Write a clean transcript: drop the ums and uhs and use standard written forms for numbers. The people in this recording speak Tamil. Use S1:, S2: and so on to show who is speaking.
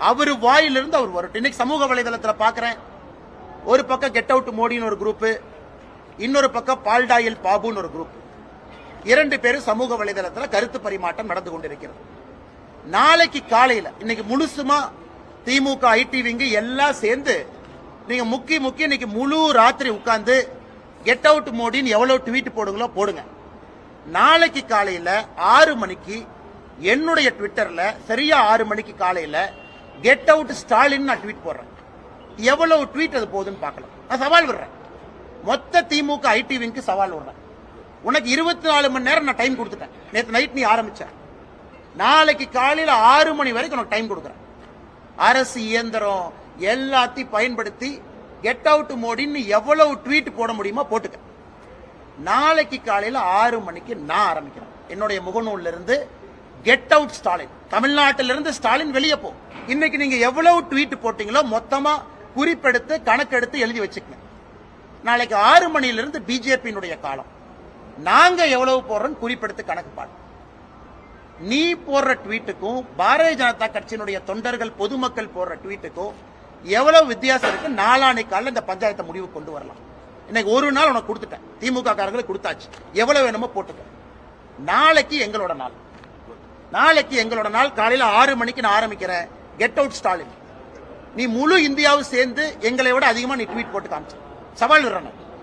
S1: அவர் வாயிலிருந்து அவர் வரட்டும். இன்னைக்கு சமூக வலைதளத்தில் பாக்குறேன், ஒரு பக்கம் கெட் அவுட் மோடின்னு ஒரு குரூப், இன்னொரு பக்கம் பால்டாயில் பாபுன்னு ஒரு குரூப். 2 பேரும் சமூக வலைதளத்தில் கருத்து பரிமாற்றம் நடந்து கொண்டிருக்கிறது. நாளைக்கு காலையில இன்னைக்கு முழுசுமா திமுக ஐடி விங்கு எல்லாம் சேர்ந்து நீங்க முக்கி இன்னைக்கு முழு ராத்திரி உட்கார்ந்து கெட் அவுட் மோடின்னு எவ்வளவு ட்வீட் போடுங்களோ போடுங்க. நாளைக்கு காலையில 6 மணிக்கு என்னுடைய ட்விட்டர்ல சரியா 6 மணிக்கு காலையில கெட் அவுட் ஸ்டாலின் நான் ட்வீட் போடுறேன். எவ்வளவு ட்வீட் அது போகுதுன்னு பார்க்கலாம். நான் சவால் விடுறேன், மொத்த திமுக ஐடி விங்க்கு சவால் விடுறேன். உனக்கு 24 மணி நேரம் நான் டைம் கொடுத்துட்டேன். நேற்று நைட் நீ ஆரம்பிச்ச, நாளைக்கு காலையில 6 மணி வரைக்கும் உனக்கு டைம் கொடுக்குறேன். அரசு இயந்திரம் எல்லாத்தையும் பயன்படுத்தி கெட் அவுட் மோடின்னு எவ்வளவு ட்வீட் போட முடியுமோ போட்டுக்க. நாளைக்கு காலையில 6 மணிக்கு நான் ஆரம்பிக்கிறேன். என்னுடைய முகநூல்ல இருந்து கெட் அவுட் ஸ்டாலின், தமிழ்நாட்டிலிருந்து ஸ்டாலின் வெளியே போ. இன்னைக்கு நீங்க எவ்வளவு ட்வீட் போட்டீங்களோ மொத்தமா குறிப்பெடுத்து கணக்கெடுத்து எழுதி வச்சுக்கங்க. நாளைக்கு 6 மணியிலிருந்து பிஜேபியினுடைய காலம். நாங்க எவ்வளவு போடுறோம் குறிப்பெடுத்து கணக்கு பாடு. நீ போடுற ட்வீட்டுக்கும் பாரதிய ஜனதா கட்சியினுடைய தொண்டர்கள் பொதுமக்கள் போடுற ட்வீட்டுக்கும் எவ்வளவு வித்தியாசம் இருக்கு. நாளானை காலையில் இந்த பஞ்சாயத்தை முடிவு கொண்டு வரலாம். இன்னைக்கு ஒரு நாள் உனக்கு கொடுத்துட்டேன், திமுக காரங்களுக்கு கொடுத்தாச்சு, எவ்வளவு வேணுமோ போட்டுக்க. நாளைக்கு எங்களோட நாள், நாளைக்கு எங்களோட நாள். காலையில 6 மணிக்கு நான் ஆரம்பிக்கிறேன் கெட் அவுட் ஸ்டாலின். நீ முழு இந்தியாவும் சேர்ந்து எங்களை விட அதிகமா நீ ட்வீட் போட்டு காமிச்சு சவால் விடுறேன்.